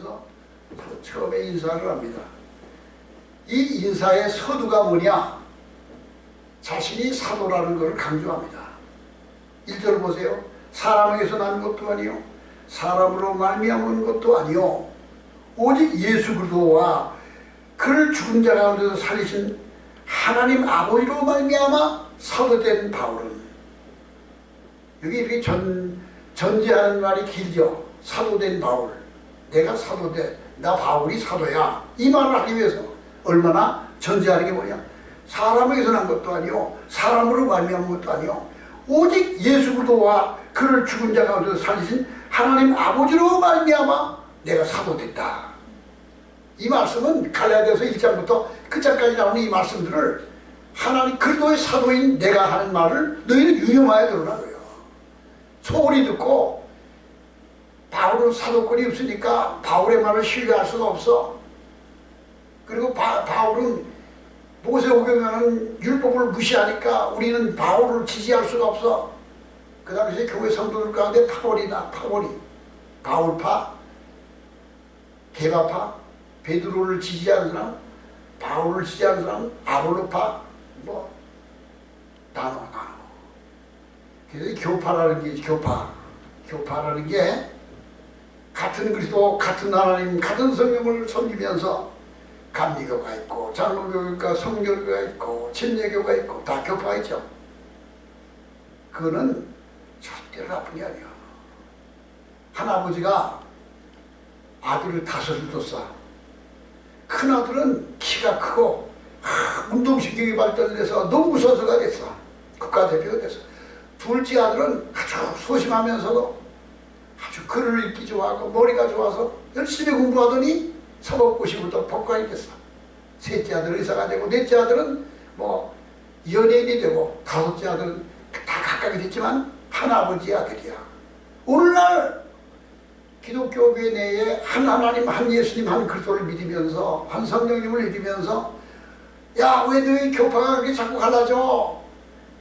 하면서 처음에 인사를 합니다. 이 인사의 서두가 뭐냐? 자신이 사도라는 것을 강조합니다. 1절 보세요. 사람에게서 난 것도 아니요 사람으로 말미암은 것도 아니요 오직 예수 그리스도와 그를 죽은 자 가운데서 살리신 하나님 아버지로 말미암아 사도된 바울은, 여기 이렇게 전제하는 말이 길죠. 사도된 바울, 내가 사도돼, 나 바울이 사도야, 이 말을 하기 위해서 얼마나 전제하는 게 뭐냐? 사람에게서 난 것도 아니요 사람으로 말미암은 것도 아니요 오직 예수 그리스도와 그를 죽은 자 가운데서 살리신 하나님 아버지로 말미암아 내가 사도됐다. 이 말씀은 갈라디아서 1장부터 끝장까지 나오는 이 말씀들을 하나님 그리스도의 사도인 내가 하는 말을 너희는 유념하여 들으라고요. 소홀히 듣고 바울은 사도권이 없으니까 바울의 말을 신뢰할 수가 없어. 그리고 바울은 모세오경에는 율법을 무시하니까 우리는 바울을 지지할 수가 없어. 그 당시에 교회 성도들 가운데 파벌이다. 파벌이 바울파, 게바파, 베드로를 지지하는 사람, 바울을 지지하는 사람, 아볼로파, 뭐 나눠. 그래서 교파라는 게 교파라는 게 같은 그리스도, 같은 하나님, 같은 성령을 섬기면서 감리교가 있고 장로교가 성결교가 있고 침례교가 있고 다 교파가 있죠. 그거는 절대로 나쁜 게 아니야. 할아버지가 아들을 5을 뒀어. 큰아들은 키가 크고 운동신경이 발달돼서 농구 선수가 됐어. 국가대표가 됐어. 둘째 아들은 아주 소심하면서도 아주 글을 읽기 좋아하고 머리가 좋아서 열심히 공부하더니 사법고시부터 법관이 됐어. 셋째 아들은 의사가 되고 넷째 아들은 뭐 연예인이 되고 다섯째 아들은 다 각각이 됐지만 한 아버지의 아들이야. 오늘날 기독교계 내에 한 하나님, 한 예수님, 한 그리스도를 믿으면서 한 성령님을 믿으면서 야, 왜 너희 교파가 그렇게 자꾸 갈라져?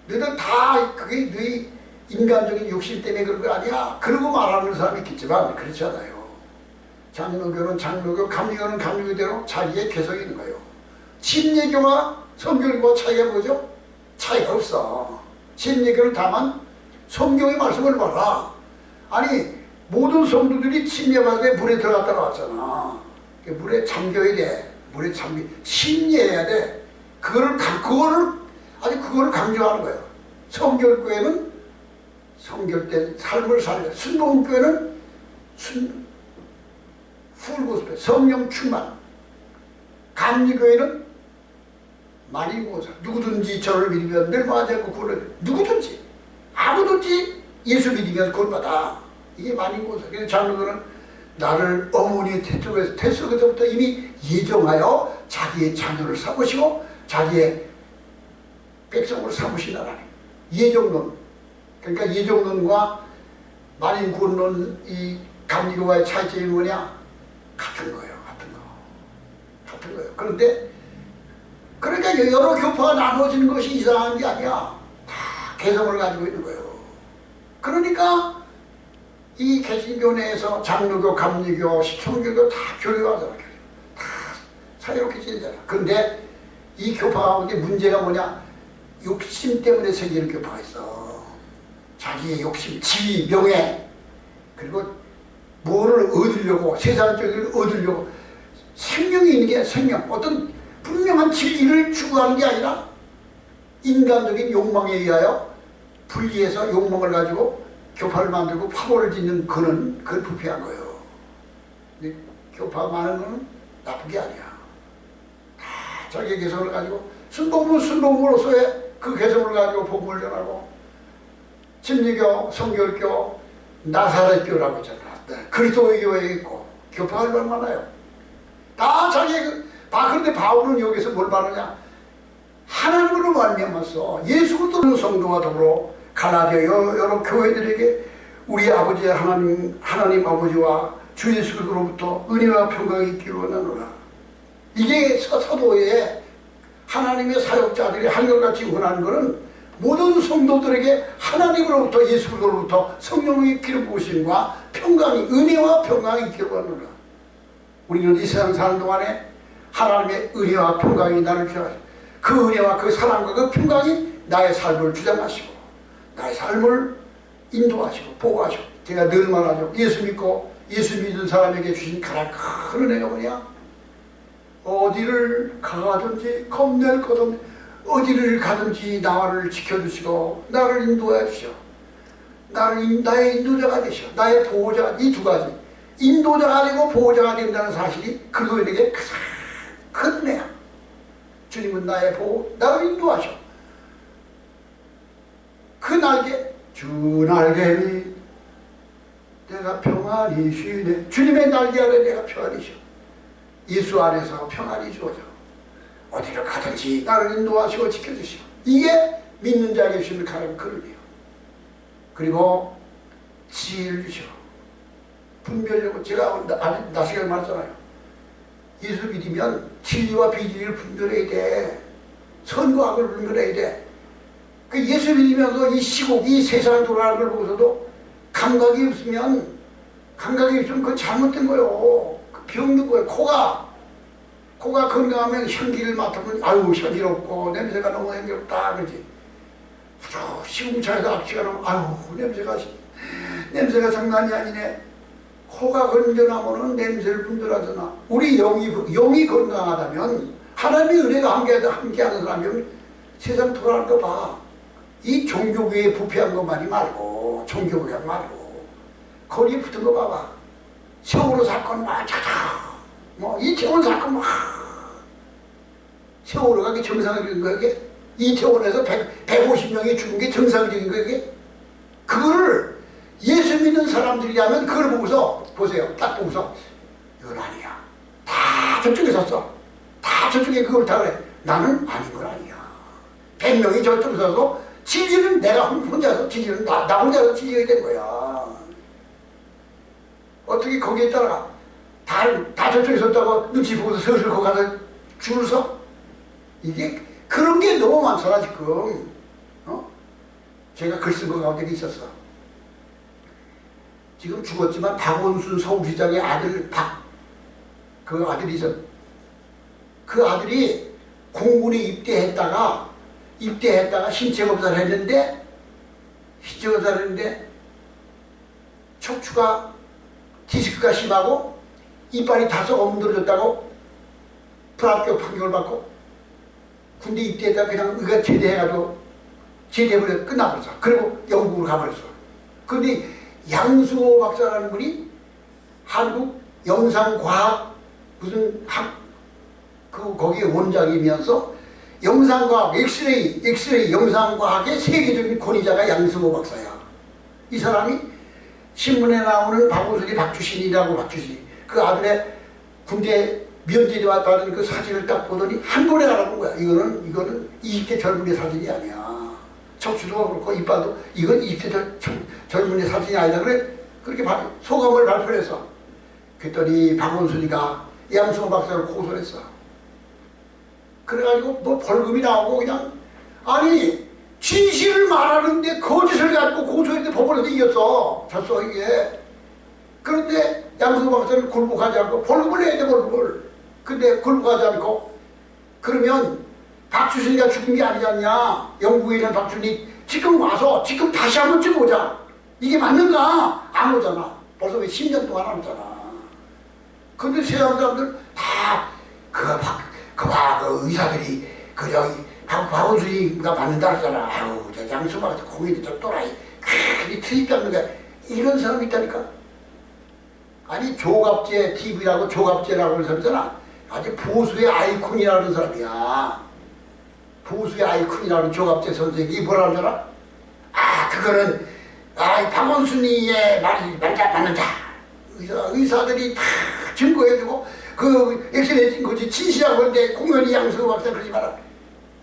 너희들 다 그게 너희 인간적인 욕심 때문에 그런 거 아니야? 그러고 말하는 사람이 있겠지만 그렇지 않아요. 장로교는 장로교, 감리교는 감리교대로 자기의 개성이 있는 거예요. 침례교와 성결교와 차이가 뭐죠? 차이가 없어. 침례교는 다만 성경의 말씀을 봐라. 아니 모든 성도들이 침례받을 때 물에 들어갔다 나왔잖아. 물에 잠겨야 돼. 물에 침례해야 돼. 그거를 강조하는 거예요. 성결교회는 성결된 삶을 살려. 순복음교회는 풀고스페 성령 충만. 감리교회는 많이 모사. 누구든지 저를 믿으면 멸망하지 않고 구원을, 누구든지 아무든지 예수 믿으면 구원받아. 이게 많이 모사. 그래서 장로들은 나를 어머니의 태속에서부터 이미 예정하여 자기의 자녀를 삼으시고 자기의 백성으로 삼으신 하나님. 예정론. 그러니까 예정론과 만인구원론, 이 감리교와의 차이점이 뭐냐? 같은 거예요. 같은 거예요. 그런데 그러니까 여러 교파가 나눠지는 것이 이상한 게 아니야. 다 개성을 가지고 있는 거예요. 그러니까 이 개신교 내에서 장로교, 감리교, 성결교 다 교류하잖아. 다 사이좋게 지내잖아. 그런데 이 교파 가운데 문제가 뭐냐? 욕심 때문에 생기는 교파가 있어. 자기의 욕심, 지위, 명예, 그리고 뭐를 얻으려고, 세상적인 걸 얻으려고. 생명이 있는 게 생명, 어떤 분명한 진리를 추구하는 게 아니라 인간적인 욕망에 의하여 분리해서 욕망을 가지고 교파를 만들고 파벌을 짓는 그건 부패한 거예요. 근데 교파 많은 거는 나쁜 게 아니야. 다 자기의 개성을 가지고 순복음으로서의 그 개성을 가지고 복음을 전하고, 침례교, 성결교, 나사렛교라고 있잖아. 그리스도의 교회에 있고 교파가 얼마나 많아요. 다 그런데 바울은 여기서 뭘 말하냐? 하나님으로 말미암아서 예수 그리스도는 성도와 더불어 갈라디아 여러 교회들에게 우리 아버지 하나님 아버지와 주 예수 그리스도로부터 은혜와 평강이 있기를 원하노라. 이게 사도의 하나님의 사역자들이 한결같이 원하는 것은 모든 성도들에게 하나님으로부터, 예수 그리스도로부터 성령의 기름 부으심과 평강이, 은혜와 평강이 있기를 원하노라. 우리는 이 세상 사는 동안에 하나님의 은혜와 평강이 나를 주장하시고 그 은혜와 그 사랑과 그 평강이 나의 삶을 주장하시고 나의 삶을 인도하시고 보호하시고 제가 늘 말하죠. 예수 믿고 예수 믿는 사람에게 주신 가장 큰 은혜가 뭐냐? 어디를 가든지 겁낼 것 없는 어디를 가든지 나를 지켜주시고 나를 인도해 주셔. 나의 인도자가 되셔. 나의 보호자가 이 두 가지 인도자가 되고 보호자가 된다는 사실이 그리스도인에게 가장 큰 은혜야. 주님은 나의 보호, 나를 인도하셔. 그 날개, 주 날개 밑 내가 평안히 쉬네. 주님의 날개 아래 내가 평안히 쉬어. 예수 안에서 평안이 주어져. 어디를 가든지 나를 인도하시고 지켜주시고 이게 믿는 자에게 주시는 가장 큰 은혜요. 그리고 지혜를 주셔. 분별력을 제가 나시가 말했잖아요. 예수 믿으면 진리와 비진리를 분별해야 돼. 선과 악을 분별해야 돼. 그 예수 믿으면서 이 시국, 이 세상 돌아가는 걸 보고서도 감각이 없으면 그건 잘못된 거예요. 병든 거예요. 코가 건강하면 향기를 맡으면 아유 향기롭고 냄새가 너무 향기롭다 그러지. 시궁창에서 악취가 나면 아유 냄새가 장난이 아니네. 코가 건강하면 냄새를 분별하잖아. 우리 영이 건강하다면 하나님의 은혜가 함께하는 사람이면 세상 돌아가는 거 봐. 이 종교교회에 부패한 것만이 말고 종교교회 말고 거리에 붙은 거 봐봐. 세월호 사건 이태원 사건 세월호가 그게 정상적인 거야 이게? 이태원에서 150명이 죽은 게 정상적인 거야 이게? 그거를 예수 믿는 사람들이라면 그걸 보고서 보세요. 딱 보고서 이건 아니야. 다 저쪽에 섰어. 다 저쪽에 그걸 다 그래. 나는 아닌 건 아니야. 100명이 저쪽에 서서 진리는 내가 혼자서 진리는 나 혼자서 진리가 된 거야. 어떻게 거기에 따라 다 저쪽에 섰다고 눈치 보고서 슬슬 거기 가서 줄을 서? 이게 그런 게 너무 많잖아 지금. 제가 글 쓴 거 가운데 있었어. 지금 죽었지만 박원순 서울시장의 아들 그 아들이 있어. 그 아들이 공군에 입대했다가 신체검사를 했는데 척추가 디스크가 심하고 이빨이 다 썩어 문드러졌다고 불합격 판결을 받고 군대 입대했다가 그냥 의가 제대해가지고 제대해버려 끝나버렸어. 그리고 영국으로 가버렸어. 그런데 양수호 박사라는 분이 한국 영상과학 무슨 거기에 원장이면서 영상과학, 엑스레이 영상과학의 세계적인 권위자가 양승호 박사야. 이 사람이 신문에 나오는 박주신이라고 그 아들의 군대 면제를 받은 그 사진을 딱 보더니 한 번에 알아본 거야. 이거는 20대 젊은이 사진이 아니야. 척추도 그렇고 이빨도 이건 20대 젊은이 사진이 아니다. 그렇게 소감을 발표했어. 그랬더니 박원순이가 양승호 박사를 고소했어. 그래가지고 뭐 벌금이 나오고 그냥 아니 진실을 말하는데 거짓을 갖고 고소했는데 법원에서 이겼어. 졌어 이게. 그런데 양승호 박사는 굴복하지 않고 벌금을 내야 돼 벌금을. 근데 굴복하지 않고 그러면 박주신이가 죽은 게 아니지 않냐. 영국에 있는 박주신이 지금 와서 지금 다시 한번 찍어보자. 이게 맞는가? 안 오잖아. 벌써 10년 동안 안 오잖아. 근데 세상 사람들 다 그 의사들이 박원순이가 맞는다 그러잖아. 아유 저 양승호 박사 공인도 저 또라이 그게 트입 잡는 거야. 이런 사람이 있다니까. 아니 조갑재 TV라고 조갑재라고 하는 사람이잖아. 아주 보수의 아이콘이라는 사람이야. 보수의 아이콘이라는 조갑재 선생이 뭐라고 하잖아. 그거는 박원순이의 말이 맞는다. 의사들이 다 증거해주고 그 엑스레이 찍은 거지 진실하고 그런데 공연히 양승호 박사 그러지 마라.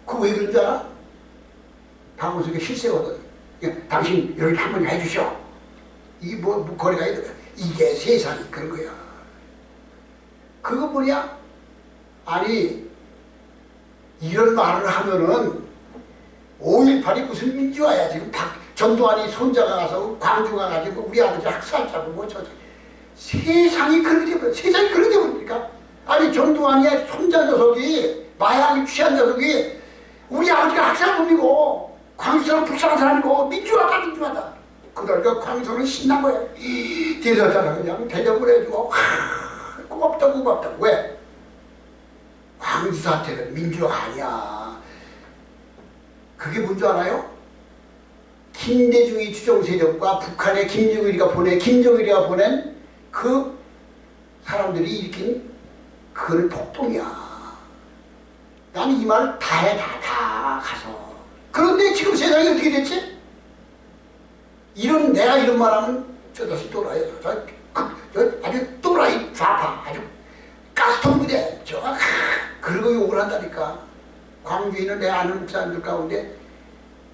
그거 왜 그런 줄 알아? 박원순이가 실세거든. 당신 여기 한번 해주셔. 이게 뭐 거리가 있는 거야. 이게 세상이 그런 거야. 그거 뭐냐? 아니 이런 말을 하면은 5.18이 무슨 민주화야. 지금 전두환이 손자가 가서 광주 가가지고 우리 아버지 학살자고 뭐 세상이 그렇게 돼버려. 세상이 그렇게 돼버리니까 전두환이의 손자 녀석이 마약에 취한 녀석이 우리 아버지가 학살범이고 광주사는 불쌍한 사람이고 민주화다. 그러니까 광주는 신난 거예요. 뒤에서 그냥 대접을 해주고 고맙다고. 왜? 광주 사태는 민주화 아니야. 그게 뭔지 알아요? 김대중이 추종 세력과 북한의 김정일이가 보낸 그 사람들이 일으킨 그걸 폭동이야. 나는 이 말을 다 가서. 그런데 지금 세상이 어떻게 됐지? 내가 이런 말하면 저 다시 또라이야. 저 아주 또라이 좌파, 아주 가스통부대. 그러고 욕을 한다니까. 광주에 있는 내 아는 목사님들 가운데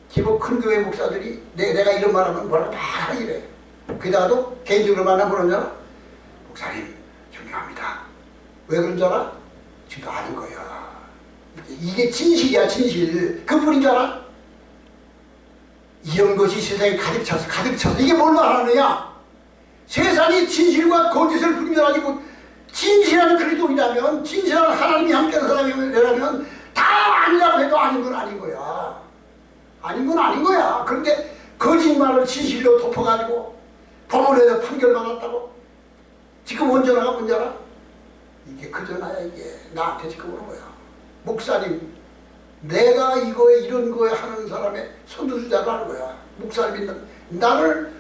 기복 큰 교회 목사들이 내가 이런 말하면 뭐라고 다 이래. 게다가도 개인적으로 만나보느냐? 목사님 존경합니다. 왜 그런 줄 알아? 지금 아는 거야. 이게 진실이야, 진실. 그뿐인 줄 알아? 이런 것이 세상에 가득 차서 이게 뭘 말하느냐? 세상이 진실과 거짓을 분별하지 못, 진실한 그리스도인이라면, 진실한 하나님이 함께하는 사람이라면 다 아니라고 해도 아닌 건 아닌 거야. 아닌 건 아닌 거야. 그런데 거짓말을 진실로 덮어가지고 법원에서 판결받았다고. 지금 원전화가 뭔지 알아? 이게 그전화야. 이게 나한테 지금 오는 거야. 목사님, 내가 이런 거에 하는 사람의 선두주자로 하는 거야. 목사님이 나를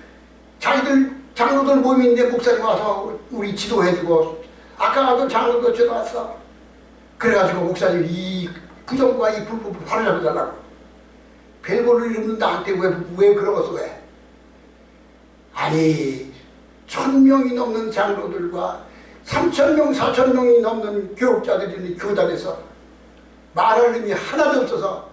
자기들 장로들 모임인데 목사님 와서 우리 지도해주고, 아까 가던 장로도 전화 왔어. 그래가지고 목사님 이 부정과 이 불법을 바로잡아달라고. 별볼을 이루는 나한테 왜 그러겠어, 왜? 아니 1000명이 넘는 장로들과 3000명 4000명이 넘는 교육자들이 교단에서 말할 의미 하나도 없어서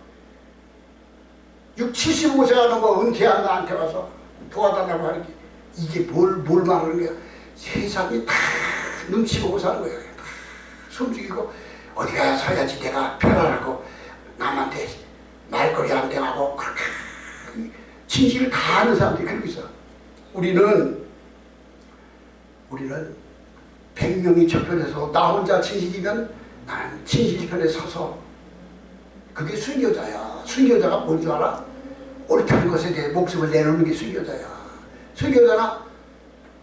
75세가 넘어 은퇴한 나한테 와서 도와달라고 하는 게 이게 뭘 말하는 거야. 세상이 다 눈치 보고 사는 거야. 다 숨죽이고 어디 가서 서야지 내가 편안하고 남한테 말거리 안 대하고 그렇게 진실을 다 아는 사람들이 그러고 있어. 우리는 100명이 저편에서 나 혼자 진실이면 난 진실 편에 서서, 그게 순교자야. 순교자가 뭔 줄 알아? 옳다는 것에 대해 목숨을 내놓는 게 순교자야. 순교자가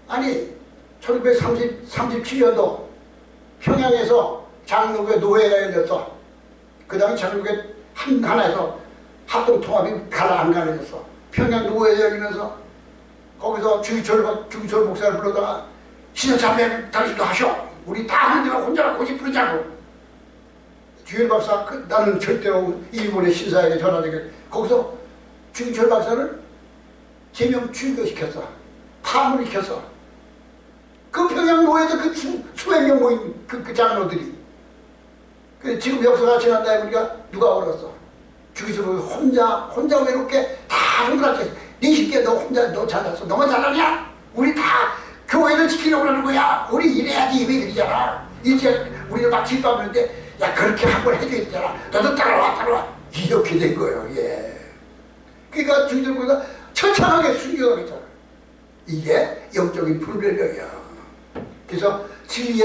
아니 1937년도 평양에서 장로교 노회가 열렸어. 그 다음에 장로교 하나에서 합동통합이 안 가능했어. 평양 노회가 열리면서 거기서 주기철 목사를 불러다가 신사참배 당신도 하셔. 우리 다 하는데 혼자 고집 부르자고. 주일 박사, 나는 절대로 일본의 신사에게 전화되게. 거기서 주기철 박사를 제명 출교시켰어. 파문을 시켰어. 그 평양 노예도 그 수백 명 모인 그 장로들이. 지금 역사가 지난다 해보니까 누가 얼었어? 주기철 혼자 외롭게 다 손가락해. 네 새끼야, 너 혼자 너 잘났어. 너만 잘나냐? 우리 다 교회를 지키려고 하는 거야. 우리 이래야지 예배 드리잖아. 이제 우리는 막 집밥하는데 야 그렇게 한번 해줘야 되잖아. 너도 따라와. 이렇게 된 거예요. 예. 그러니까 주기철보다 처참하게 순교하겠잖아. 이게 영적인 분별력이야. 그래서 진리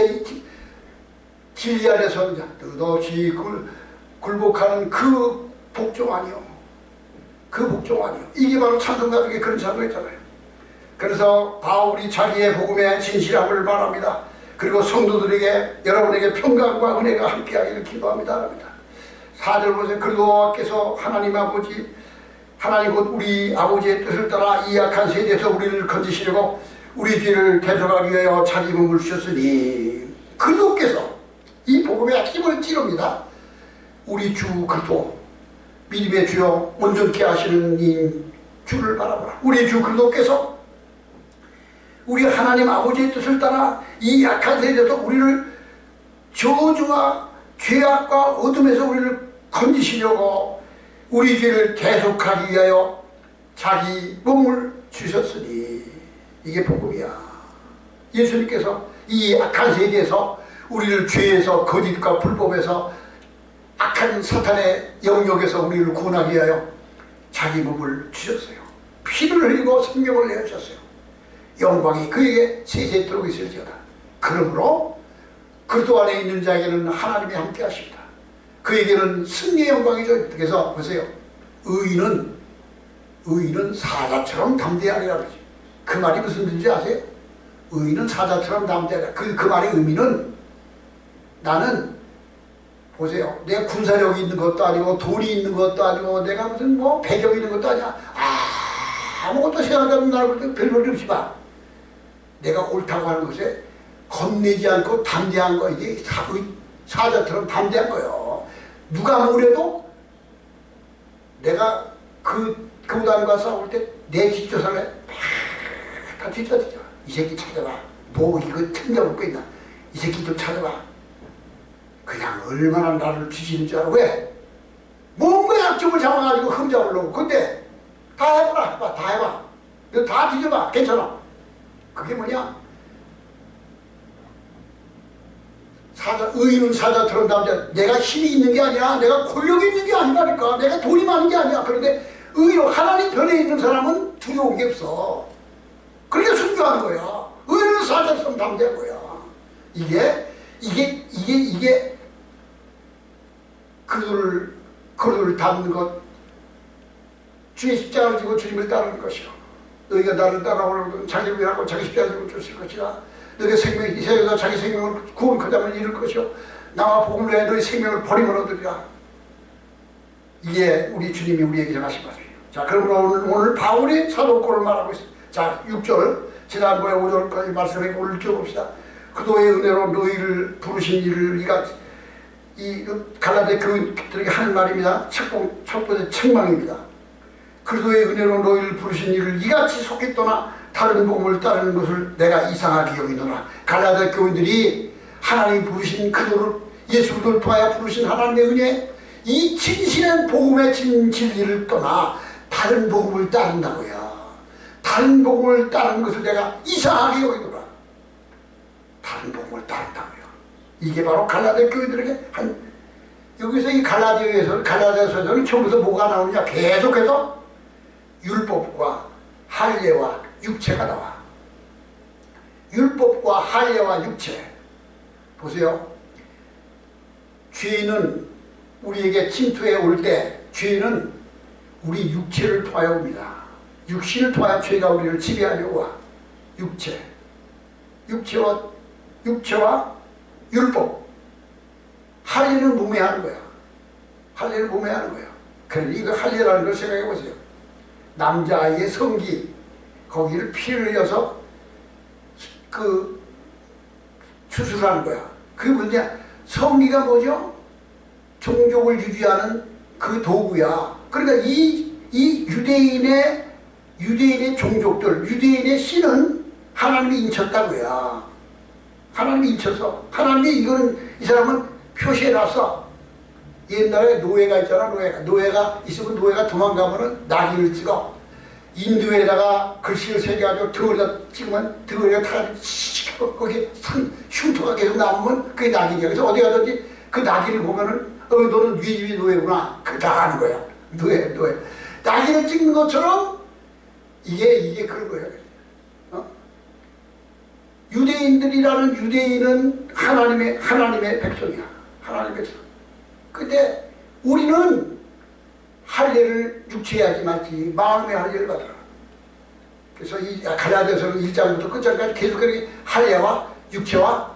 안에서 뜻없이 굴복하는 그 복종 아니요. 그 복종 아니요. 이게 바로 찬송가중에 그런 찬송 있잖아요. 그래서 바울이 자기의 복음의 진실함을 말합니다. 그리고 성도들에게 여러분에게 평강과 은혜가 함께하기를 기도합니다. 4절 보세요. 그리고께서 하나님 곧 우리 아버지의 뜻을 따라 이 악한 세대에서 우리를 건지시려고 우리 죄를 대속하기 위하여 자기 몸을 주셨으니, 그리스도께서 이 복음의 힘을 찌릅니다. 우리 주 그리스도 믿음의 주여 온전케 하시는 이 주를 바라보라. 우리 주 그리스도께서 우리 하나님 아버지의 뜻을 따라 이 약한 세대에서 우리를 저주와 죄악과 어둠에서 우리를 건지시려고 우리 죄를 대속하기 위하여 자기 몸을 주셨으니, 이게 복음이야. 예수님께서 이 악한 세대에서 우리를 죄에서 거짓과 불법에서 악한 사탄의 영역에서 우리를 구원하기 위하여 자기 몸을 주셨어요. 피를 흘리고 생명을 내주셨어요. 영광이 그에게 세세토록 있을지어다. 그러므로 그리스도 안에 있는 자에게는 하나님이 함께 하십니다. 그에게는 승리의 영광이죠. 그래서 보세요. 의인은 사자처럼 담대하리라 그러지. 그 말이 무슨 뜻인지 아세요? 의인은 사자처럼 담대하리라. 그 말의 의미는, 나는 보세요. 내가 군사력이 있는 것도 아니고 돈이 있는 것도 아니고 내가 무슨 뭐 배경이 있는 것도 아니야. 아무것도 생각하면 나를 별볼일 없이 봐. 내가 옳다고 하는 것에 겁내지 않고 담대한 거, 이게 사자처럼 담대한 거예요. 누가 뭐래도 내가 그무단과 싸울 때 내 뒷조상에 다 뒤져뒤져. 이 새끼 찾아봐. 뭐 이거 틈겨먹고 있나. 이 새끼 좀 찾아봐. 그냥 얼마나 나를 뒤지는 줄 알아. 왜? 뭔가 약점을 잡아가지고 흠잡으려고. 근데 다 해봐라. 다 해봐. 너 다 뒤져봐. 괜찮아. 그게 뭐냐? 의인은 사자처럼 담대. 내가 힘이 있는 게 아니야. 내가 권력이 있는 게 아니라니까. 내가 돈이 많은 게 아니야. 그런데 의로 하나님 편에 있는 사람은 두려운 게 없어. 그러니까 순교하는 거야. 의인은 사자처럼 담대한 거야. 이게 그들을 닮는 것, 주의 십자가를 지고 주님을 따르는 것이요. 너희가 나를 따라오려면 자기를 위하고 자기 십자가를 지고 줄 것이라. 너희 생명이 이 세상에서 자기 생명을 구원 그 자를 잃을 것이요. 나와 복음을 위해 너희 생명을 버리면 얻으리라. 이게 우리 주님이 우리에게 전하신 말이에요. 자, 그러면 오늘 바울이 사도권을 말하고 있습니다. 자, 6절, 지난번에 5절까지 말씀해 오늘 읽어봅시다. 그도의 은혜로 너희를 부르신 이를 이 갈라디아 교인들에게 하는 말입니다. 첫 번째 책망입니다. 그리스도의 은혜로 너희를 부르신 이를 이같이 속히 떠나 다른 복음을 따르는 것을 내가 이상하게 여기노라. 갈라디아 교인들이 하나님 부르신 그들을 예수를 통하여 부르신 하나님의 은혜, 이 진실한 복음의 진리를 떠나 다른 복음을 따른다고요. 다른 복음을 따르는 것을 내가 이상하게 여기노라. 다른 복음을 따른다고요. 이게 바로 갈라디아 교인들에게 여기서 이 갈라디아서에서는 처음부터 뭐가 나오느냐. 계속해서 율법과 할례와 육체가 나와. 율법과 할례와 육체. 보세요. 죄는 우리에게 침투해 올 때 죄는 우리 육체를 통하여 옵니다. 육신을 통하여 죄가 우리를 지배하려고 와. 육체와 율법. 할례는 몸에 하는 거야. 할례는 몸에 하는 거야. 그러니 이거 할례라는 걸 생각해 보세요. 남자아이의 성기, 거기를 피를 흘려서 수술하는 거야. 그게 뭐냐? 성기가 뭐죠? 종족을 유지하는 그 도구야. 그러니까 이 유대인의 종족들, 유대인의 신은 하나님이 인쳤다고요. 하나님이 인쳐서, 하나님이 이 사람은 표시해놨어. 옛날에 노예가 있잖아. 노예가 있으면 노예가 도망가면은 낙인을 찍어. 인두에다가 글씨를 새겨가지고 등어리다 찍으면 등어리가 다 거기 흉터가 계속 나오면 그게 낙인이야. 그래서 어디 가든지 그 낙인을 보면은 너는 네 집이 노예구나. 그 다 아는 거야. 노예. 낙인을 찍는 것처럼 이게 그런 거야. 유대인들이라는 유대인은 하나님의 백성이야. 하나님의 백성. 근데 우리는 할례를 육체에 하지 말지 마음의 할례를 받아라. 그래서 이 갈라디아서는 1장부터 끝장까지 계속 그렇게 할례와 육체와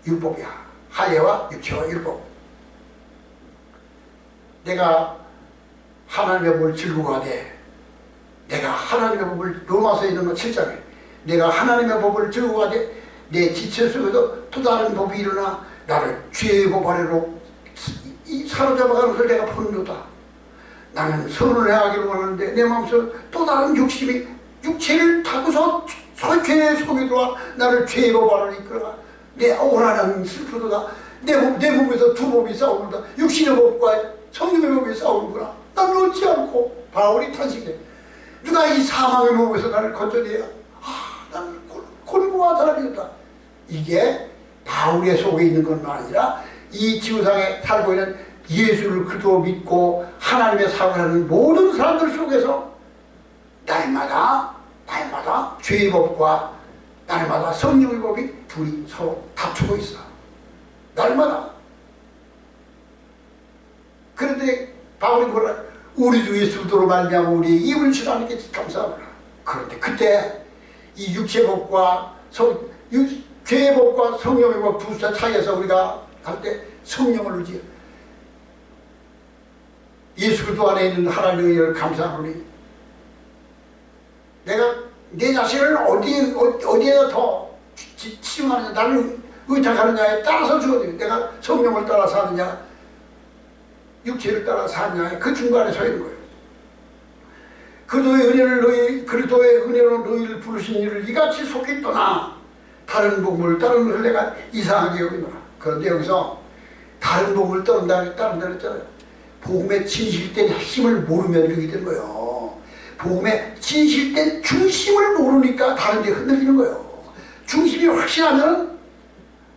율법이야. 할례와 육체와 율법. 내가 하나님의 법을 즐거워하되, 내가 하나님의 법을 로마서에 있는 7장에 내가 하나님의 법을 즐거워하되 내 지체 속에도 또 다른 법이 일어나 나를 죄의 법 아래로 사로잡아가는 것을 내가 보는도다. 나는 선을 행하기를 원하는데 내 마음속에 또 다른 욕심이 육체를 타고서 죄의 속에 들어와 나를 죄의 법 아래로 이끌어가. 내 원하는 슬프도다. 내 몸에서 두 법이 싸우는다. 육신의 법과 성령의 법이 싸우는구나. 나는 어찌 않고 바울이 탄식해. 누가 이 사망의 몸에서 나를 건져내야. 나는 곤고한 사람이었다. 이게 바울의 속에 있는 것만 아니라 이 지구상에 살고 있는 예수를 그리스도 믿고 하나님의 사랑을 하는 모든 사람들 속에서 날마다 죄의 법과 날마다 성령의 법이 둘이 서로 다투고 있어. 날마다. 그런데 바울이 뭐라? 우리 주 예수 그리스도로 말미암아 우리 입을 주라는 게 감사하구나. 그런데 그때 이 육체의 법과 죄의 법과 성령의 법 두 차이에서 우리가 할 때 성령을 의지 예수 그리스도 안에 있는 하나님의 은혜를 감사하노니 내가 내 자신을 어디에다 더 치중하느냐, 나를 의탁하느냐에 따라서 주어져요. 내가 성령을 따라 사느냐, 육체를 따라 사느냐에 그 중간에 서 있는 거예요. 그리스도의 은혜로 너희를 부르신 이를 이같이 속히 떠나 다른 복음을 따르는 것을 내가 이상하게 여기노라. 그런데 여기서 다른 복음을 따른다 그랬잖아요. 복음의 진실된 핵심을 모르면 그렇게 되는 거예요. 복음의 진실된 중심을 모르니까 다른 데 흔들리는 거예요. 중심이 확실하면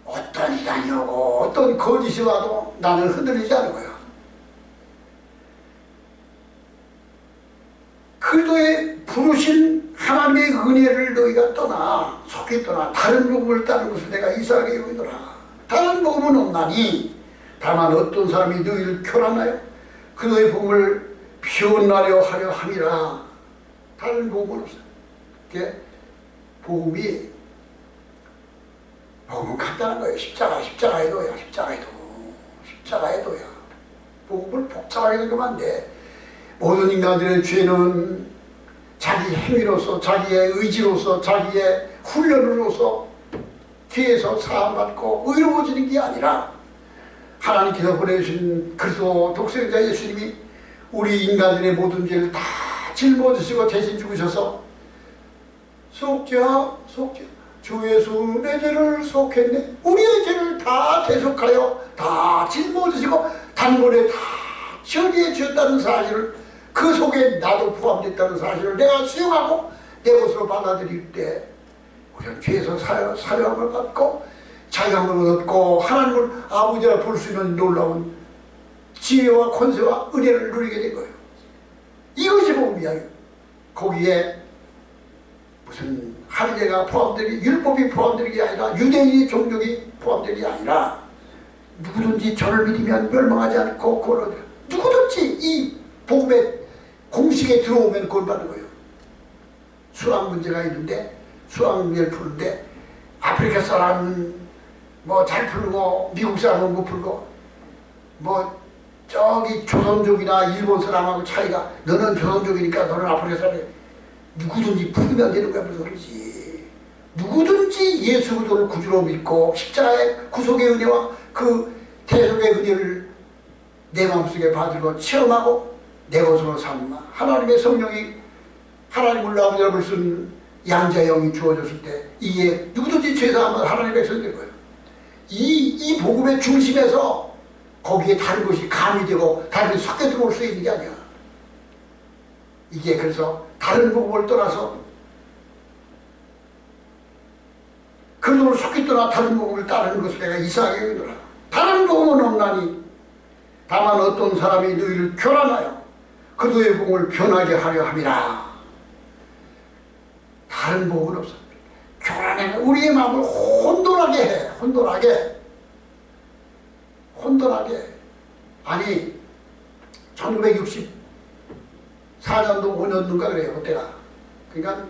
어떤 이단이 오고 어떤 거짓이 와도 나는 흔들리지 않는 거예요. 그리스도의 부르신 하나님의 은혜를 너희가 떠나 속히 떠나 다른 복음을 따르는 것을 내가 이상하게 여기노라. 다른 복음은 없나니 다만 어떤 사람이 너희를 교란하여 그의 복음을 변하려 하려 함이라. 다른 복음은 없어요. 복음은 간단한 거예요. 십자가의 도야. 십자가의 도야. 복음을 복잡하게 생각하면 안 돼. 모든 인간들의 죄는 자기 행위로서, 자기의 의지로서, 자기의 훈련으로서 죄에서 사함받고 의로워지는 게 아니라 하나님께서 보내주신 그리스도 독생자 예수님이 우리 인간들의 모든 죄를 다 짊어지시고 대신 죽으셔서 속죄하 주 예수 내 죄를 속했네. 우리의 죄를 다 대속하여 다 짊어지시고 단번에 다 처리해 주셨다는 사실을, 그 속에 나도 포함됐다는 사실을 내가 수용하고 내 것으로 받아들일 때 우리는 죄에서 사형을 받고 자유함을 얻고 하나님을 아버지라 볼 수 있는 놀라운 지혜와 권세와 은혜를 누리게 된 거예요. 이것이 복음이야. 거기에 무슨 할례가 포함되기, 율법이 포함되는 게 아니라 유대인의 종족이 포함되는 게 아니라 누구든지 저를 믿으면 멸망하지 않고 구원을 얻어요. 누구든지 이 복음의 공식에 들어오면 구원받는 거예요. 수학 문제가 있는데 수학 문제를 푸는데 아프리카 사람은 뭐 잘 풀고 미국 사람은 못 풀고 뭐 저기 조선족이나 일본 사람하고 차이가, 너는 조선족이니까 너는 아프리카 사람이, 누구든지 풀면 되는 거야. 무슨 소리지. 누구든지 예수 그리스도를 구주로 믿고 십자가의 구속의 은혜와 그 대속의 은혜를 내 마음속에 받고 체험하고 내 것으로 삼아 하나님의 성령이 하나님을 아버지라 볼 수 있는 양자의 영이 주어졌을 때 이게 누구든지 죄사함은 하나님의 백성이 될 거예요. 이 복음의 중심에서 거기에 다른 것이 가미되고 다른 것이 섞여 들어올 수 있는 게 아니야. 이게 그래서 다른 복음을 떠나서 그놈을 속히 떠나 다른 복음을 따르는 것을 내가 이상하게 여기노라. 다른 복음은 없나니 다만 어떤 사람이 너희를 교란하여 그들의 복음을 변하게 하려 함이라. 다른 복음은 없어. 교란해. 우리의 마음을 혼돈하게 해. 혼돈하게. 아니 1964년도 5년도인가 그래요. 그때가. 그러니까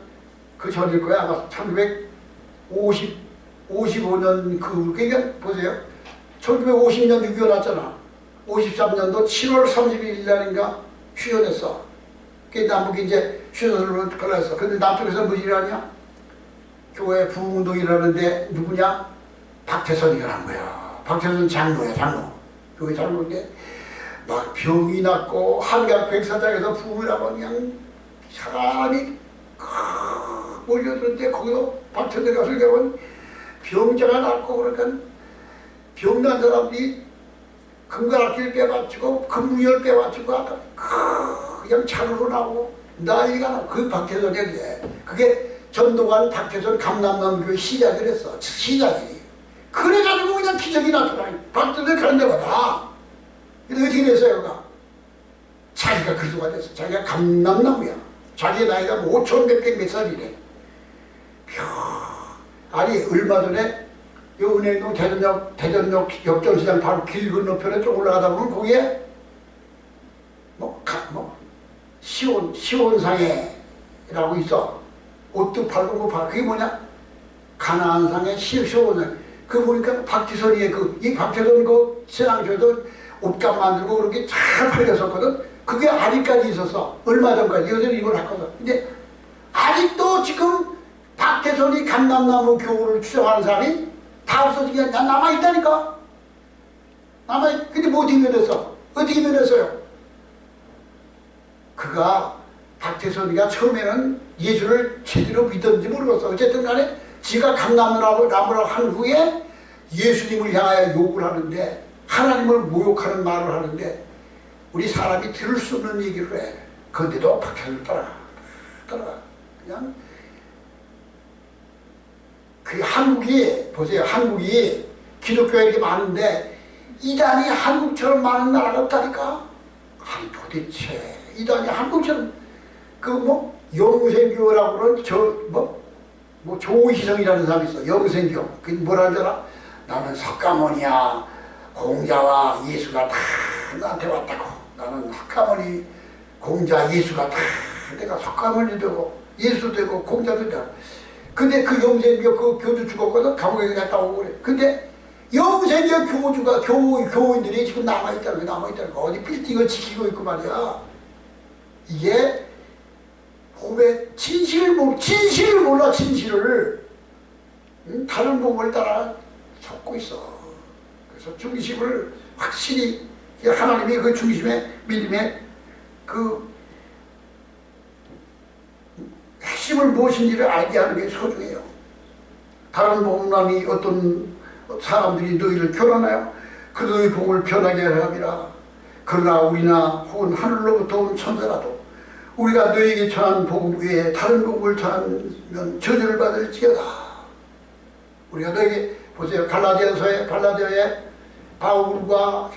그 전일 거야. 아마 1955년 그러니까 보세요. 1950년 6.25 났잖아. 53년도 7월 31일 날인가 휴전했어. 그 남북이 이제 휴전을 걸었어. 근데 남쪽에서 무슨 일 하냐? 교회 부흥운동이라는데 누구냐? 박태선이가 한 거야. 박태선 장로야, 장로. 교회 장로인데 막 병이 났고 한강 백사장에서 부흥을 하고 그냥 사람이 몰려드는데 거기서 박태선이 가서 보면 병자가 났고 그러니까 병난 사람들이 금가락질 빼맞추고 금붕열 빼맞추고 그냥 차로로 나오고 난리가 나고 그 박태선이었는데 그게 전동환 박태선 감남남교회 시작을 했어. 시작이. 그래가지고 그냥 기적이 나타나. 박태선 그런 데마다. 근데 어떻게 됐어요? 가 자기가 그리스도가 됐어. 자기가 감남나무야. 자기의 나이가 뭐 5,100몇 살이래. 아니 얼마 전에 요 은행동 대전역 역전시장 바로 길 건너편에 쭉 올라가다 보면 거기에 시온상해라고 있어. 옷도 팔고 뭐 팔고. 그게 뭐냐? 가나안상해 시온상해. 그 보니까 박지선이의 이 박지선 그 신앙교도 옷값 만들고 그렇게 잘 팔렸었거든. 그게 아직까지 있었어. 얼마 전까지. 여전히 이걸 했거든. 근데 아직도 지금 박태선이 감남나무 교우를 추정하는 사람이 다 없어진 게 남아있다니까. 근데 뭐 어떻게 변했어? 어떻게 변했어요? 그가 박태선이가 처음에는 예수를 제대로 믿었는지 모르겠어. 어쨌든 간에 지가 감남나무라고 한 후에 예수님을 향하여 욕을 하는데, 하나님을 모욕하는 말을 하는데, 우리 사람이 들을 수 없는 얘기를 해. 그런데도 박태선을 따라가. 그냥 그 한국이, 보세요. 한국이 기독교가 이렇게 많은데 이단이 한국처럼 많은 나라가 없다니까. 아니 도대체 이단이 한국처럼 영생교라고 그런 조희성이라는 사람이 있어. 영생교. 그게 뭐라는 줄 알아? 나는 석가모니야. 공자와 예수가 다 나한테 왔다고. 나는 석가모니, 공자, 예수가 다 내가 석가모니 되고 예수 되고 공자도 되고. 근데 그 영생교 그 교주 죽었거든. 감옥에 갔다 오고 그래. 근데 영생교 교인들이 지금 남아있다는 거. 어디 빌딩을 지키고 있고 말이야. 이게 복음의 진실을 몰라. 진실을. 다른 복음을 따라 속고 있어. 그래서 중심을 확실히 하나님이 그 중심의 믿음의 그 핵심을 무엇인지를 알게 하는 게 소중해요. 다른 복음람이 어떤 사람들이 너희를 교란하여 그 너희 복음을 변하게 하리라. 그러나 우리나 혹은 하늘로부터 온 천사라도 우리가 너희에게 전한 복음 외에 다른 복음을 전하면 저주를 받을지어다. 우리가 너희에게 보세요. 갈라디아에 바울과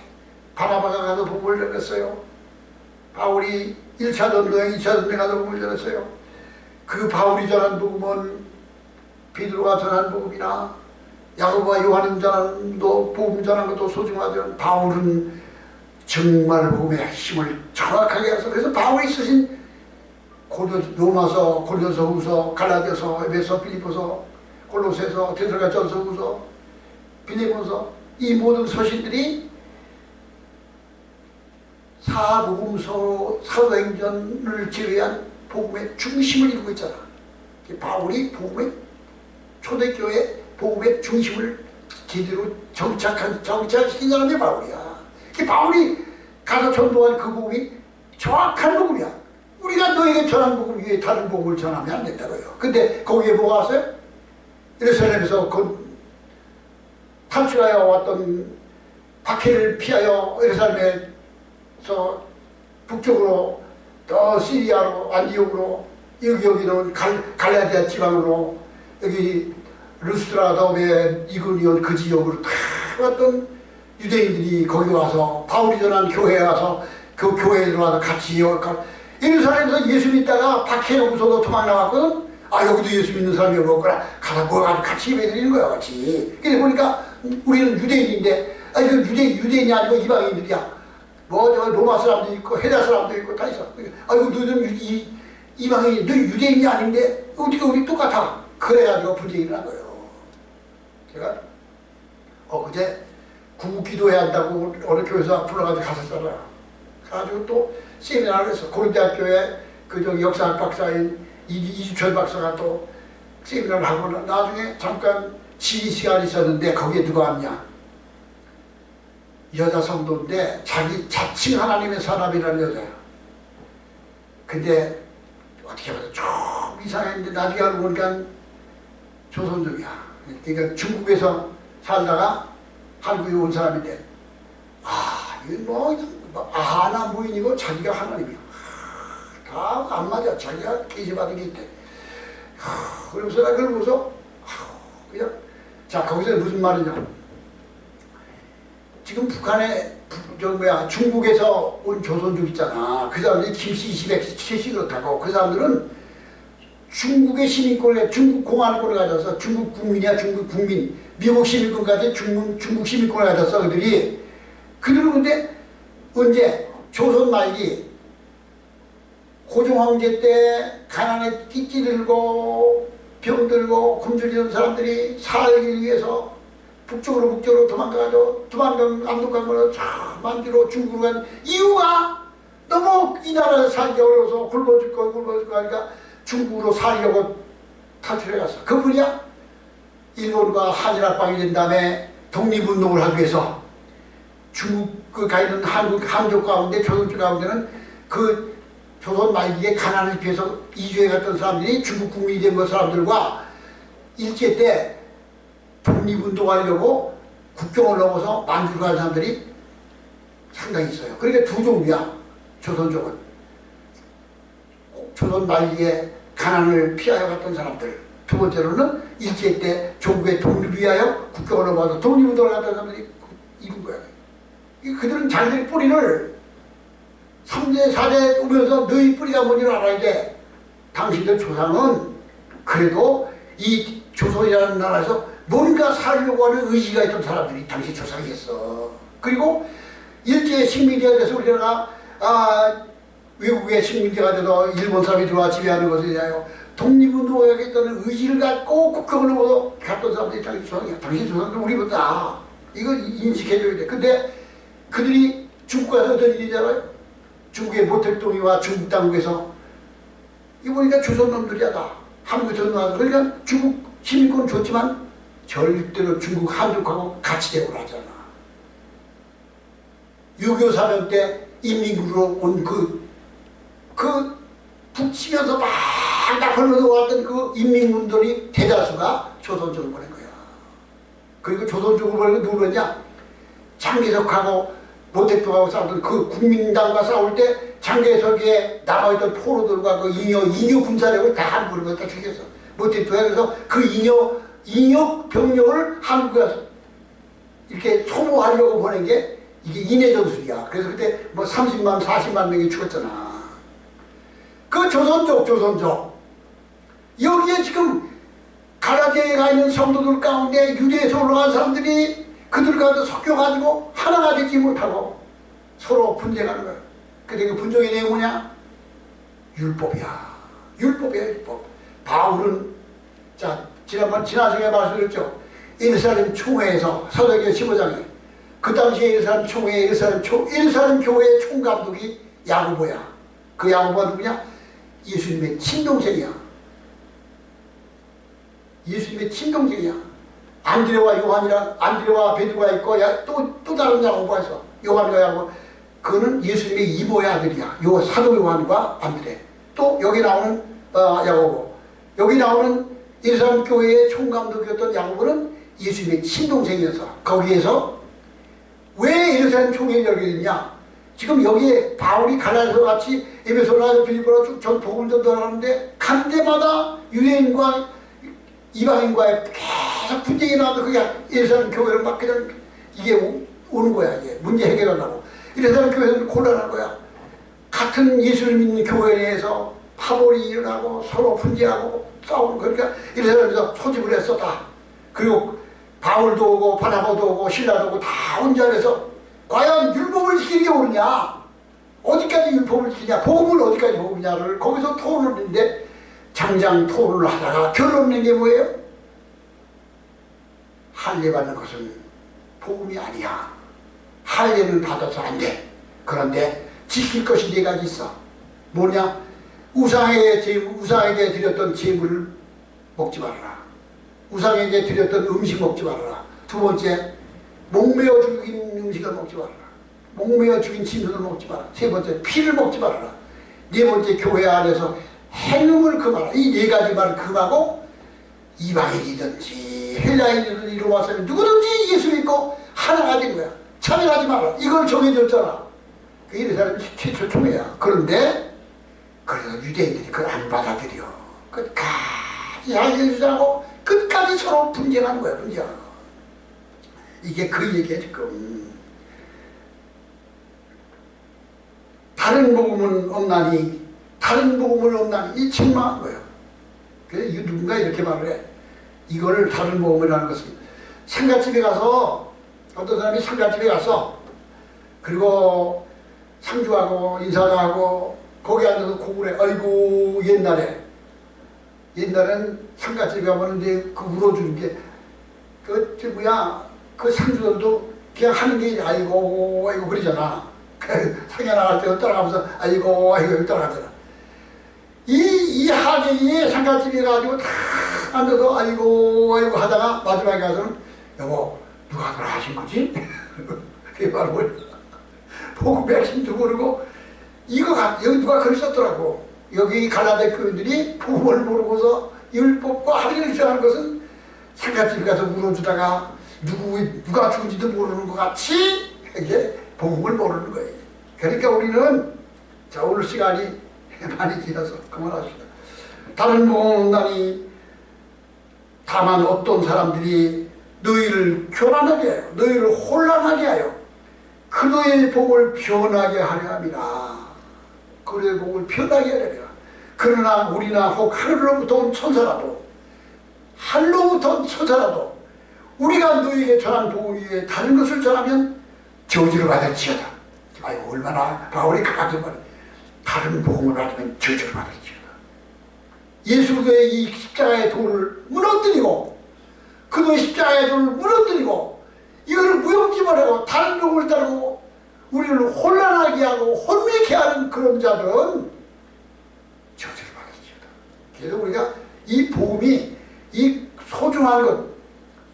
바나바가 가서 복음을 전했어요. 바울이 1차 전도행, 2차 전도에 가서 복음을 전했어요. 그 바울이 전한 복음은 베드로가 전한 복음이나 야고보와 요한이 전한 복음 전한 것도 소중하지만 바울은 정말 복음의 핵심을 정확하게 해서, 그래서 바울이 쓰신 로마서, 고린도서후서, 갈라디아서, 에베소, 필립보서, 골로새서, 데살로니가전서후서, 빌립보서, 이 모든 서신들이 사도행전을 제외한 복음의 중심을 이루고 있잖아. 바울이 초대교회 복음의 중심을 제대로 정착시킨 사람이 바울이야. 바울이 가서 전도한 그 복음이 정확한 복음이야. 우리가 너에게 전한 복음 위에 다른 복음을 전하면 안 된다고요. 근데 거기에 뭐가 왔어요? 예루살렘에서 탈출하여 왔던 박해를 피하여 예루살렘에서 북쪽으로 또 시리아로 안디옥으로 여기는 갈라디아 지방으로 여기 루스트라 다음에 이고니온 그 지역으로 다 왔던 유대인들이 거기 와서 바울이 전한 교회에 와서 그 교회에 들어와서 같이 예루살렘에서 예수 믿다가 박해에 무서워서 도망 나왔거든. 여기도 예수 믿는 사람이 없구나. 가서 모여가지고 같이 예배 드리는 거야, 같이. 그래 보니까 우리는 유대인인데, 그 유대인이 아니고 이방인들이야. 로마 사람도 있고 헤라 사람도 있고 다 있어. 너희들은 이방인이, 너 유대인이 아닌데 어떻게 우리 똑같아? 그래가지고 분쟁이 난 거예요. 제가 그제 구기도해야 한다고 어느 교회에서 불러가지고 갔었잖아요. 가지고 또 세미나를 했어. 고린대학교에 역사학 박사인 이주철 박사가 또 세미나를 하고 나중에 잠깐 지휘 시간이 있었는데 거기에 누가 왔냐? 여자 성도인데 자기 자칭 하나님의 사람이라는 여자야. 근데 어떻게 보면 좀 이상했는데 나중에 알고 보니까 조선족이야. 그러니까 중국에서 살다가 한국에 온 사람인데 이거 아나 무인이고 자기가 하나님이야. 다 안 맞아. 자기가 계시받은 게 있대. 그러면서 나 그걸 보고서 그냥 자 거기서 무슨 말이냐. 지금 북한에 중국에서 온 조선족 있잖아. 그 사람들이 김씨 20에 70 그렇다고. 그 사람들은 중국의 시민권을, 중국 공화국을 가져서 중국 국민이야, 중국 국민. 미국 시민권 가지고 중국 시민권을 가졌어, 그들은 근데 언제? 조선 말기 고종 황제 때 가난에 끼끼들고 병들고 굶주리던 사람들이 살기 위해서 북쪽으로 도망가서 두만동 압록강으로 쫙 만주로 중국으로 간 이유가 너무 이 나라에 살기 어려워서 굶어 죽고 하니까 중국으로 살려고 탈출해 갔어. 그분이야 일본과 한일합방이 된 다음에 독립운동을 하기 위해서 중국 가 있는 한족 가운데 조선족 가운데는 그 조선 말기에 가난을 피해서 이주해 갔던 사람들이 중국 국민이 된 그 사람들과 일제 때 독립운동하려고 국경을 넘어서 만주로 간 사람들이 상당히 있어요. 그러니까 두 종류야. 조선족은 조선 말기에 가난을 피하여 갔던 사람들, 두 번째로는 일제 때 조국의 독립을 위하여 국경을 넘어서 독립운동을 했던 사람들이 이룬 거야. 그들은 자기들의 뿌리를 3대 4대 오면서 너희 뿌리가 뭔지를 알아야 돼. 당신들 조상은 그래도 이 조선이라는 나라에서 뭔가 살려고 하는 의지가 있던 사람들이 당시 조상이었어. 그리고 일제의 식민지가 돼서 우리나라가 외국의 식민지가 돼서 일본 사람이 들어와 지배하는 것에 대하여 독립운동을 하겠다는 의지를 갖고 국경을 넘어서 갔던 사람들이 당시 조상이야. 당시 조상들 우리보다 이걸 인식해줘야 돼. 근데 그들이 중국 가서 어떤 일이잖아요. 중국의 모택동이와 중국 당국에서 이거 보니까 조선놈들이야 다. 한국에서 나와서 그러니까 중국 시민권 줬지만 절대로 중국 한족하고 같이 대우를 하잖아. 6.25 사변 때 인민군으로 온 그 북치면서 막 나팔면서 왔던 그 인민군들이 대다수가 조선족을 보낸 거야. 그리고 조선족을 보내고 누구 보냈냐? 장개석하고 모택동하고 싸우던 그 국민당과 싸울 때 장개석에 남아있던 포로들과 그 잉여 군사력을 다 한국으로 갖다 죽였어. 모택동에. 그래서 그 잉여 병력을 한국에 이렇게 소모하려고 보낸 게 이게 인해전술이야. 그래서 그때 뭐 30만 40만 명이 죽었잖아. 그 조선족 여기에 지금 가라지에 가 있는 성도들 가운데 유대에서 올라간 사람들이 그들과 섞여가지고 하나가 되지 못하고 서로 분쟁하는 거야. 근데 그 분쟁의 내용이 뭐냐? 율법이야. 율법. 바울은 지난 시간에 말씀드렸죠. 예루살렘 총회에서 사도행전 15장에 그 당시에 예루살렘 총회 예루살렘 교회의 총감독이 야고보야. 그 야고보가 누구냐? 예수님의 친동생이야. 예수님의 친동생이야. 안드레와 베드로가 있고 또 다른 야고보가 있어. 요한과 야고보. 그거는 예수님의 이모의 아들이야. 사도 요한과 안드레. 또 여기 나오는 야고보. 여기 나오는 예루살렘 교회의 총감독이었던 야고보는 예수님의 친동생이어서 거기에서 왜 예루살렘 총회를 열게 됐냐? 지금 여기에 바울이 갈라디아서 같이 에베소나 빌립보나 쭉 전 복음을 전달하는데 간 데마다 유대인과 이방인과의 계속 분쟁이 나와도 그게 예루살렘 교회를 막 그냥 이게 오는 거야. 이게 문제 해결하려고. 예루살렘 교회는 곤란한 거야. 같은 예수를 믿는 교회 내에서 파벌이 일어나고 서로 분쟁하고 싸우고 그러니까 예루살렘에서 소집을 했어 다. 그리고 바울도 오고 바나바도 오고 신라도 오고 다 온 자리에서 과연 율법을 지키는 게 옳으냐? 어디까지 율법을 지키냐? 복음을 어디까지 복음냐를 거기서 토론을 했는데 장장 토론을 하다가 결론 낸 게 뭐예요? 할례 받는 것은 복음이 아니야. 할례는 받아서 안 돼. 그런데 지킬 것이 4가지 있어. 뭐냐? 우상에게 드렸던 제물을 먹지 말아라. 우상에게 드렸던 음식 먹지 말아라. 두 번째, 목매어 죽인 음식을 먹지 말아라. 목매어 죽인 짐승을 먹지 말아라. 세 번째, 피를 먹지 말아라. 네 번째, 교회 안에서 행음을 금하라. 이 4가지 말을 금하고 이방인이든지 헬라인이든지 이리와서 누구든지 예수 믿고 하나가 된 거야. 차별하지 마라. 이걸 정해줬잖아. 그 예루살렘 최초 총회야. 그런데 그래서 유대인들이 그걸 안 받아들여. 끝까지 알려주자고 끝까지 서로 분쟁하는 거야. 분쟁하는 거. 이게 그 얘기야 지금. 다른 복음은 없나니 이 책망한 거예요. 그래서 누군가 이렇게 말을 해. 이거를 다른 복음이라는 것은 상가집에 가서 어떤 사람이 상가집에 가서 그리고 상주하고 인사도 하고 거기 앉아서 고구려 아이고 옛날엔 상가집에 가면 이제 그 울어주는 게 그 상주들도 그냥 하는 게 아이고 그러잖아. 상에 나갈 때 따라가면서 아이고 따라가잖아. 이 하객이 상가집에 가지고 다 앉아서 아이고 하다가 마지막에 가서는 여보 누가 그걸 하신 거지? 그게 바로 복음 백신도 모르고 여기 누가 글을 썼더라고. 여기 갈라데 교인들이 복음을 모르고서 율법과 할례를 정하는 것은 상가집에 가서 물어주다가 누가 죽은지도 모르는 것 같이 이게 복음을 모르는 거예요. 그러니까 우리는 자 오늘 시간이 많이 길어서 그만합시다. 다른 복음은 없나니 다만 어떤 사람들이 너희를 교란하게 하여 너희를 혼란하게 하여 그 너희의 복을 변하게 하려 함이라. 그 너희의 복을 변하게 하려 함이라. 그러나 우리나 혹 하늘로부터 온 천사라도 우리가 너희에게 전한 복음 위에 다른 것을 전하면 저주를 받을지어다. 아이고 얼마나 바울이 강하게 말해. 다른 복음을 받으면 저주를 받을지어다. 예수 그리스도의 이 십자가의 도를 무너뜨리고 그의 십자가의 도를 무너뜨리고 이거를 무용지물하고 다른 복음을 따르고 우리를 혼란하게 하고 혼미케 하는 그런 자들은 저주를 받을지어다. 그래서 우리가 이 복음이 이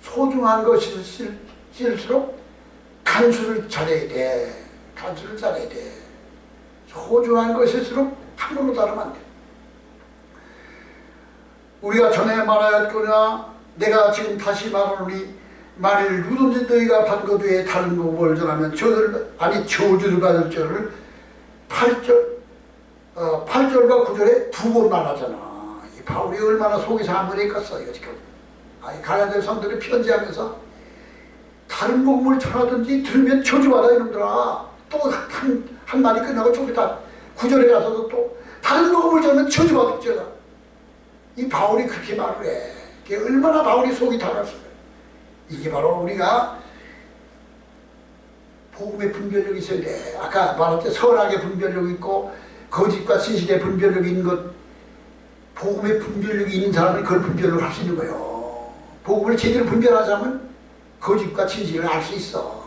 소중한 것일수록 간수를 잘해야 돼. 소중한 것일수록 함부로 다루면 안 돼. 우리가 전에 말하였거나 내가 지금 다시 말하노니 만일 누구든지 너희가 받은 것 외에 다른 복음을 전하면 저주를 받을 줄을 8절과 9절에 두 번 말하잖아. 이 바울이 얼마나 속이 상하겠어 이거 지금. 갈라디아 성도들이 편지하면서 다른 복음을 전하든지 들으면 저주받아 이놈들아. 또 한 말이 끝나고 저기 다 9절에 가서도 또 다른 복음을 전하면 저주받을지어다. 이 바울이 그렇게 말을 해. 그게 얼마나 바울이 속이 타갔어요. 이게 바로 우리가 복음의 분별력이 있어야 돼. 아까 말할 때 선악의 분별력이 있고 거짓과 진실의 분별력이 있는 것. 복음의 분별력이 있는 사람은 그걸 분별을 할 수 있는 거예요. 복음을 제대로 분별하자면 거짓과 진실을 알 수 있어.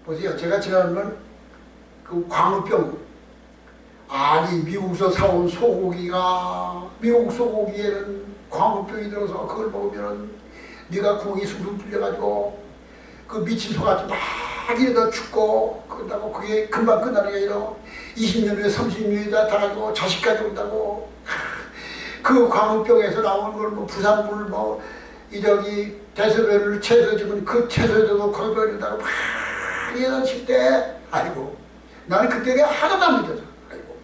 보세요. 제가 지난번 그 광우병 미국에서 사온 소고기가 미국 소고기에는 광우병이 들어서 그걸 먹으면은 네가 구멍이 숭숭 뚫려가지고 그 미친 소같이 막 이러다 죽고 그런다고 그게 금방 끝나는 게 아니라 20년 후에 30년 후에 다 가지고 자식까지 온다고. 그 광우병에서 나오는 걸 부산물 대소변을 채소해주면 그 채소에도 거기다가 막 이러다 칠 때 아이고 나는 그때 하나도 안 믿어져. 아이고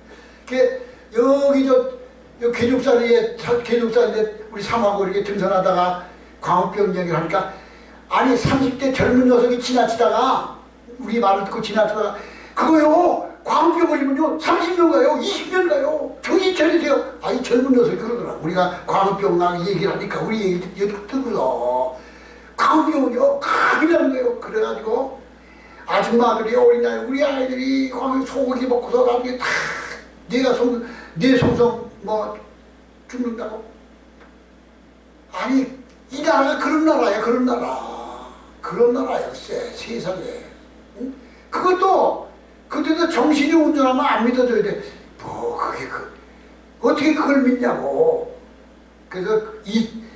여기 개족산에 우리 삼하고 이렇게 등산하다가 광우병 얘기를 하니까 30대 젊은 녀석이 지나치다가 우리 말을 듣고 지나치다가 그거요 광우병 걸리면요 30년 가요 20년 가요 정신 차리세요. 젊은 녀석이 그러더라. 우리가 광우병 얘기를 하니까 우리 얘기를 듣고요 광우병은요 큰일나는 거예요. 그래가지고 아줌마들이 어린아이 우리 아이들이 소고기 먹고서 나중에 다 내 속성 죽는다고. 이 나라가 그런 나라야. 그런 나라였어 세상에. 응? 그때도 정신이 운전하면 안 믿어줘야 돼. 어떻게 그걸 믿냐고. 그래서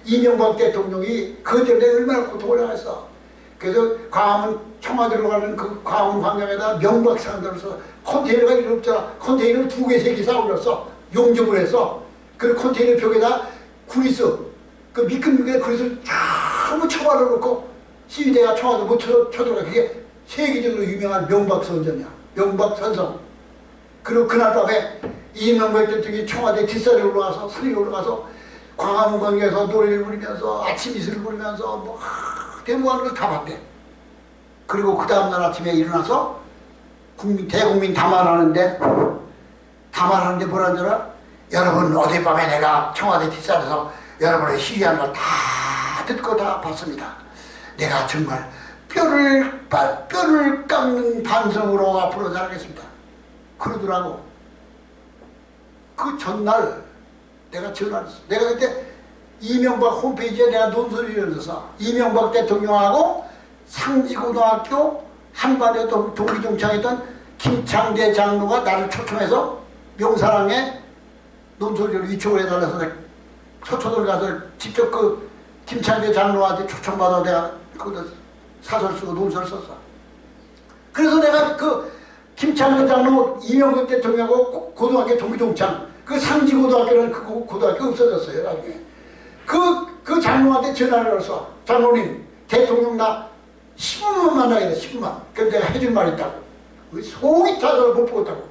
이명박 대통령이 그것 때문에 얼마나 고통을 당했어. 그래서 광화문 청와대로 가는 그 광화문 광장에다 명박상 들어서 컨테이너가 이렇게 없잖아. 컨테이너를 2개, 3개 쌓아올렸어. 용접을 해서. 그 컨테이너 벽에다 구리스, 그 미끈미끈한 그릇을 전부 쳐박아 놓고 시위대가 청와대 못 쳐들어가. 그게 세계적으로 유명한 명박선전이야. 명박선성. 그리고 그날 밤에 이명박 대통령이 청와대 뒷산에 올라가서 산에 올라가서 광화문 광장에서 노래를 부르면서 아침 이슬을 부르면서 대무하는 걸 다 봤대. 그리고 그 다음날 아침에 일어나서 대국민 담화하는데 뭐라는 줄 알아? 여러분 어젯밤에 내가 청와대 뒷산에서 여러분의 시위한 걸 다 듣고 다 봤습니다. 내가 정말 뼈를 깎는 반성으로 앞으로 나가겠습니다. 그러더라고. 그 전날 내가 전화를 했어. 내가 그때 이명박 홈페이지에 내가 논설을 써서 이명박 대통령하고 상지고등학교 한반에 동기동창했던 김창대 장로가 나를 초청해서 명사랑에 논설을 위촉을 해달라서 서초동 가서 직접 그 김창대 장로한테 초청받아 내가 거기다 사설 쓰고 논설 썼어. 그래서 내가 그 김창대 장로 이명박 대통령하고 고등학교 동기동창 그 상지고등학교는 그 고등학교 없어졌어요. 나중에 그 장로한테 전화를 해서 장로님 대통령 나 15만 만나야 돼. 15만. 그래서 내가 해줄 말 있다고. 속이 타서 못 보겠다고.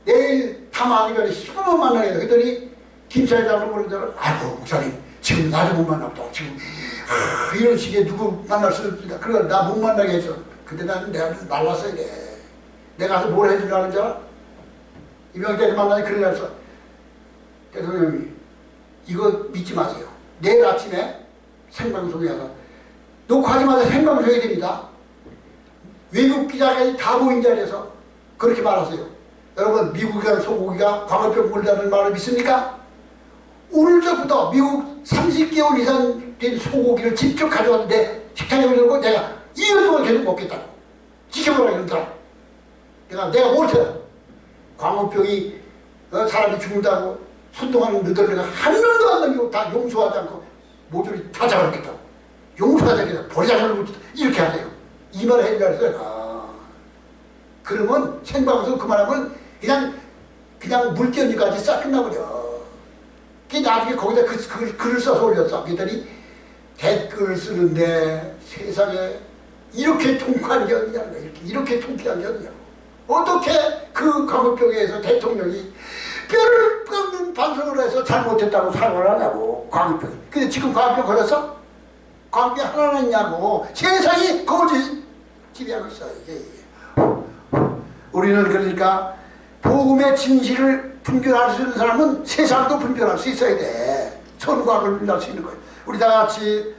내일 탐하기 전에 15만 만나야 돼. 그랬더니 김차회 장로 그러더라고. 아이고 목사님 지금 나도 못 만나보다. 지금 이런 식의 누구 만날 수 없습니다. 그래 나 못 만나게 해줘. 근데 나는 내가 말랐어야 돼. 내가 가서 뭘 해주려는 줄 알아? 이명대를 만나니 그러냐 해서 대통령이 이거 믿지 마세요. 내일 아침에 생방송에서 녹화하자마자 생방송이 됩니다. 외국 기자가 다 모인 자리에서 그렇게 말하세요. 여러분 미국이란 소고기가 광어병 물다는 말을 믿습니까? 오늘부터 미국 30개월 이상 된 소고기를 직접 가져왔는데 식당에 올려놓고 내가 2년 동안 계속 먹겠다고 지켜보라 이러더라. 내가 못해. 광우병이 사람이 죽는다고 순동하는 너희들을 한 명도 안 남기고 다 용서하지 않고 모조리 다 잡아먹겠다고. 용서하지 않겠다. 버리자마자 이렇게 하세요. 이 말을 해주라 했어요. 그러면 생방송 그만하면 그냥 물견이까지 싹 끝나버려. 나중에 거기다 글을 써서 올렸어. 그랬더니 댓글을 쓰는데 세상에 이렇게 통쾌한 게 어디냐고. 이렇게 통쾌한 게 어디냐고. 어떻게 그 광우병에서 대통령이 뼈를 깎는 반성을 해서 잘못했다고 사과를 하냐고. 광우병이. 근데 지금 광우병 걸렸어? 광우병 하나 있냐고. 세상이 거짓 지배하고 있어요. 우리는 그러니까 복음의 진실을 분별할 수 있는 사람은 세상도 분별할 수 있어야 돼. 선과학을 분별할 수 있는 거예요. 우리 다 같이